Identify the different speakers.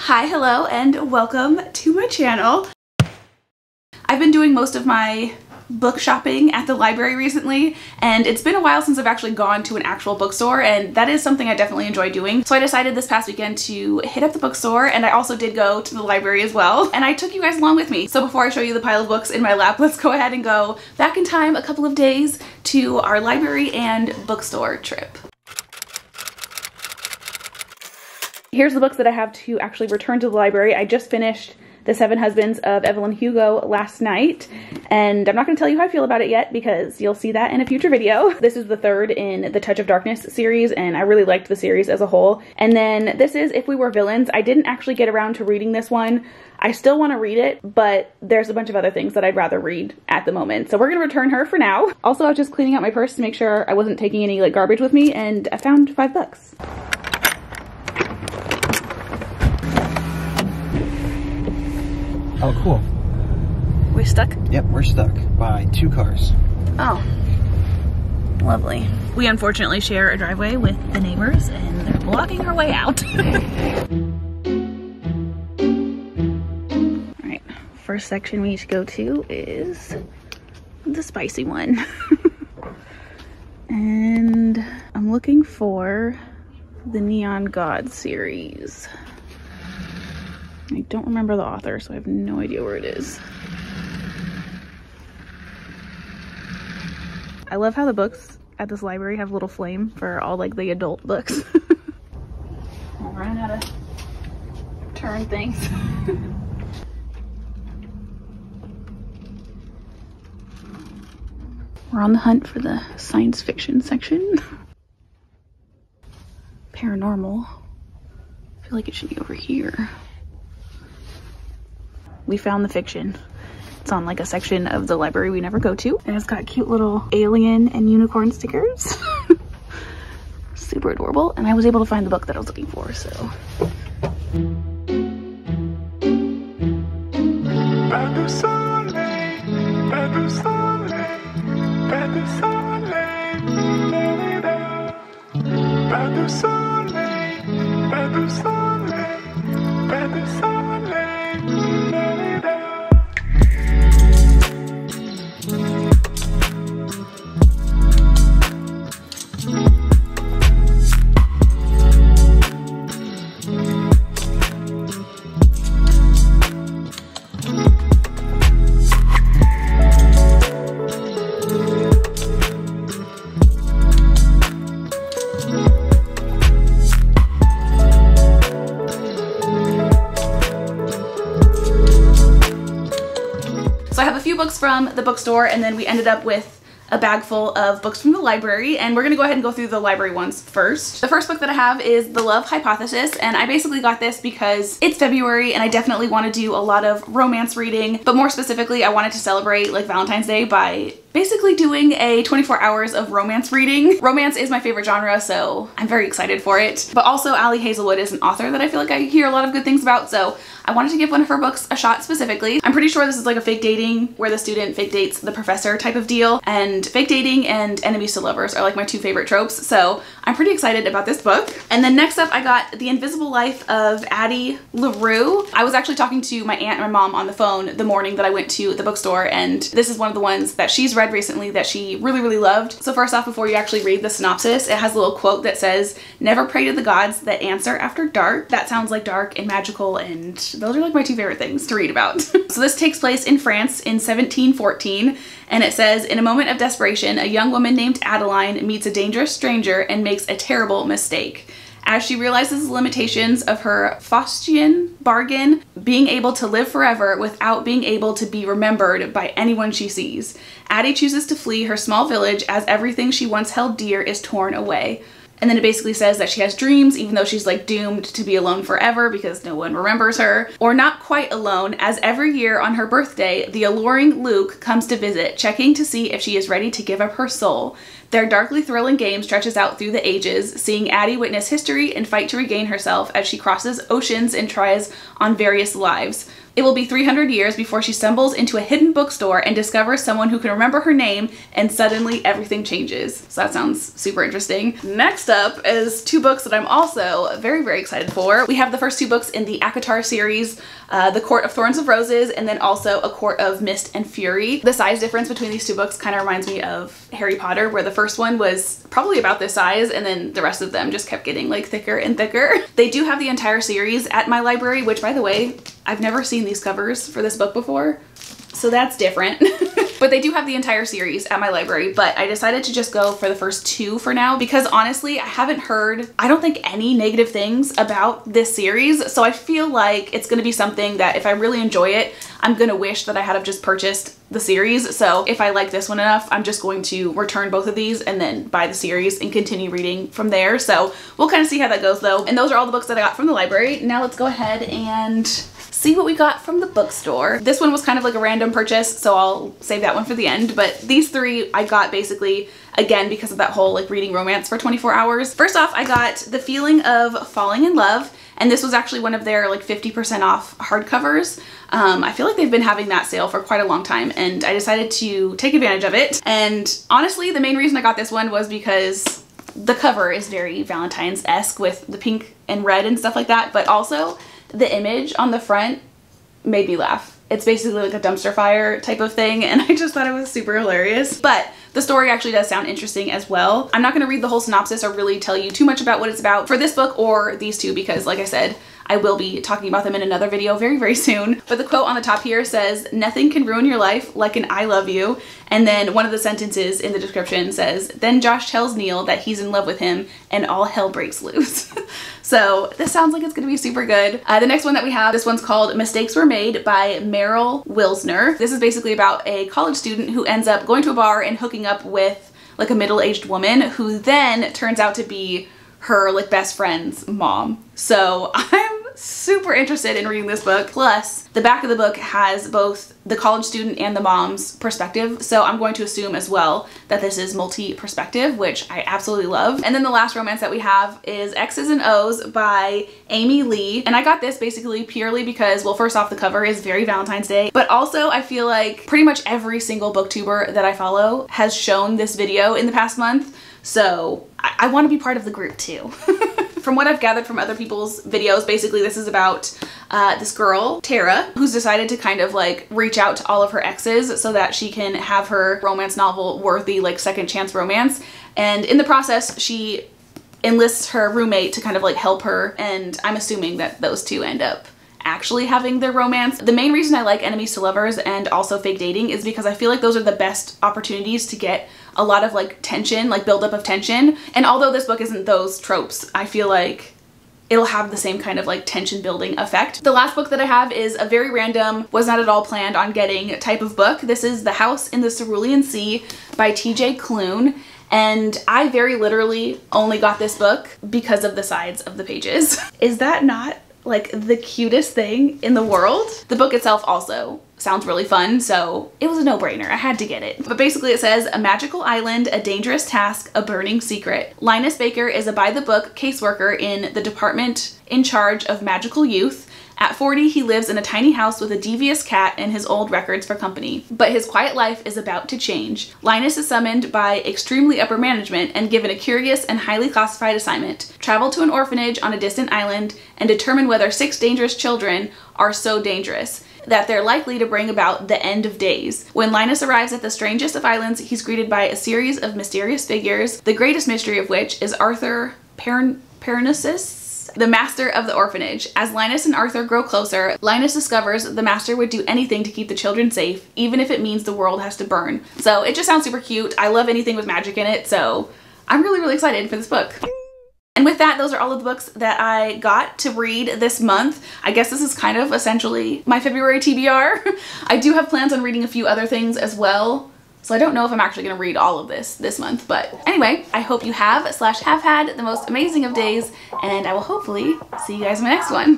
Speaker 1: Hi, hello, and welcome to my channel. I've been doing most of my book shopping at the library recently, and it's been a while since I've actually gone to an actual bookstore, and that is something I definitely enjoy doing. So I decided this past weekend to hit up the bookstore, and I also did go to the library as well, and I took you guys along with me. So before I show you the pile of books in my lap, let's go ahead and go back in time a couple of days to our library and bookstore trip. Here's the books that I have to actually return to the library. I just finished The Seven Husbands of Evelyn Hugo last night, and I'm not going to tell you how I feel about it yet because you'll see that in a future video. This is the third in the Touch of Darkness series, and I really liked the series as a whole. And then this is If We Were Villains. I didn't actually get around to reading this one. I still want to read it, but there's a bunch of other things that I'd rather read at the moment. So we're going to return her for now. Also, I was just cleaning out my purse to make sure I wasn't taking any like garbage with me, and I found $5.
Speaker 2: Oh, cool.
Speaker 1: We're stuck?
Speaker 2: Yep, we're stuck by 2 cars.
Speaker 1: Oh, lovely. We unfortunately share a driveway with the neighbors, and they're blocking our way out. All right, first section we need to go to is the spicy one. And I'm looking for the Neon God series. I don't remember the author, so I have no idea where it is. I love how the books at this library have a little flame for all like the adult books. I'm running out of turn things. We're on the hunt for the science fiction section. Paranormal. I feel like it should be over here. We found the fiction. It's on like a section of the library we never go to. And it's got cute little alien and unicorn stickers. Super adorable. And I was able to find the book that I was looking for, so. So I have a few books from the bookstore, and then we ended up with a bag full of books from the library, and we're gonna go ahead and go through the library ones first. The first book that I have is The Love Hypothesis, and I basically got this because it's February and I definitely want to do a lot of romance reading, but more specifically I wanted to celebrate like Valentine's Day by basically doing a 24 hours of romance reading. Romance is my favorite genre, so I'm very excited for it. But also Ali Hazelwood is an author that I feel like I hear a lot of good things about, so I wanted to give one of her books a shot specifically. I'm pretty sure this is like a fake dating where the student fake dates the professor type of deal, and fake dating and enemies to lovers are like my 2 favorite tropes, so I'm pretty excited about this book. And then next up I got The Invisible Life of Addie LaRue. I was actually talking to my aunt and my mom on the phone the morning that I went to the bookstore, and this is one of the ones that she's read recently that she really loved. So first off, before you actually read the synopsis, it has a little quote that says, "Never pray to the gods that answer after dark." That sounds like dark and magical, and those are like my 2 favorite things to read about. So this takes place in France in 1714, and it says, "In a moment of desperation, a young woman named Adeline meets a dangerous stranger and makes a terrible mistake. As she realizes the limitations of her Faustian bargain, being able to live forever without being able to be remembered by anyone she sees, Addie chooses to flee her small village as everything she once held dear is torn away." And then it basically says that she has dreams, even though she's like doomed to be alone forever because no one remembers her. Or not quite alone, as every year on her birthday, the alluring Luke comes to visit, checking to see if she is ready to give up her soul. Their darkly thrilling game stretches out through the ages, seeing Addie witness history and fight to regain herself as she crosses oceans and tries on various lives. It will be 300 years before she stumbles into a hidden bookstore and discovers someone who can remember her name, and suddenly everything changes. So that sounds super interesting. Next up is two books that I'm also very, very excited for. We have the first two books in the ACOTAR series, The Court of Thorns and Roses, and then also A Court of Mist and Fury. The size difference between these two books kind of reminds me of Harry Potter, where the first one was probably about this size, and then the rest of them just kept getting like thicker and thicker. They do have the entire series at my library, which, by the way, I've never seen these covers for this book before, so that's different. But they do have the entire series at my library, but I decided to just go for the first two for now because honestly, I haven't heard, I don't think, any negative things about this series, so I feel like it's going to be something that if I really enjoy it, I'm going to wish that I had have just purchased the series. So if I like this one enough, I'm just going to return both of these and then buy the series and continue reading from there. So we'll kind of see how that goes though. And those are all the books that I got from the library. Now let's go ahead and see what we got from the bookstore. This one was kind of like a random purchase, so I'll save that one for the end. But these three I got basically, again, because of that whole like reading romance for 24 hours. First off, I got The Feeling of Falling in Love. And this was actually one of their like 50% off hardcovers. I feel like they've been having that sale for quite a long time, and I decided to take advantage of it. And honestly, the main reason I got this one was because the cover is very Valentine's-esque with the pink and red and stuff like that, but also the image on the front made me laugh. It's basically like a dumpster fire type of thing, and I just thought it was super hilarious. But the story actually does sound interesting as well. I'm not going to read the whole synopsis or really tell you too much about what it's about for this book or these two because, like I said, I will be talking about them in another video very, very soon. But the quote on the top here says, "Nothing can ruin your life like an I love you." And then one of the sentences in the description says, "Then Josh tells Neil that he's in love with him and all hell breaks loose." So this sounds like it's gonna be super good. The next one that we have, this one's called Mistakes Were Made by Meryl Wilsner. This is basically about a college student who ends up going to a bar and hooking up with like a middle-aged woman who then turns out to be her like best friend's mom. So I'm super interested in reading this book. Plus, the back of the book has both the college student and the mom's perspective, so I'm going to assume as well that this is multi-perspective, which I absolutely love. And then the last romance that we have is X's and O's by Amy Lee, and I got this basically purely because, well, first off, the cover is very Valentine's Day, but also I feel like pretty much every single booktuber that I follow has shown this video in the past month, so I want to be part of the group too. From what I've gathered from other people's videos, basically this is about this girl, Tara, who's decided to kind of like reach out to all of her exes so that she can have her romance novel worthy like second chance romance. And in the process, she enlists her roommate to kind of like help her, and I'm assuming that those two end up actually having their romance. The main reason I like enemies to lovers and also fake dating is because I feel like those are the best opportunities to get a lot of like tension, like buildup of tension. And although this book isn't those tropes, I feel like it'll have the same kind of like tension building effect. The last book that I have is a very random, was not at all planned on getting type of book. This is The House in the Cerulean Sea by TJ Klune. And I very literally only got this book because of the sides of the pages. Is that not like the cutest thing in the world? The book itself also sounds really fun, so it was a no-brainer. I had to get it. But basically it says, a magical island, a dangerous task, a burning secret. Linus Baker is a by-the-book caseworker in the department in charge of magical youth. At 40, he lives in a tiny house with a devious cat and his old records for company. But his quiet life is about to change. Linus is summoned by extremely upper management and given a curious and highly classified assignment. Travel to an orphanage on a distant island and determine whether 6 dangerous children are so dangerous that they're likely to bring about the end of days. When Linus arrives at the strangest of islands, he's greeted by a series of mysterious figures, the greatest mystery of which is Arthur Parnassus, the master of the orphanage. As Linus and Arthur grow closer, Linus discovers the master would do anything to keep the children safe, even if it means the world has to burn. So it just sounds super cute. I love anything with magic in it, so I'm really, really excited for this book. And with that, those are all of the books that I got to read this month. I guess this is kind of essentially my February TBR. I do have plans on reading a few other things as well, so I don't know if I'm actually going to read all of this month. But anyway, I hope you have/have had the most amazing of days, and I will hopefully see you guys in my next one.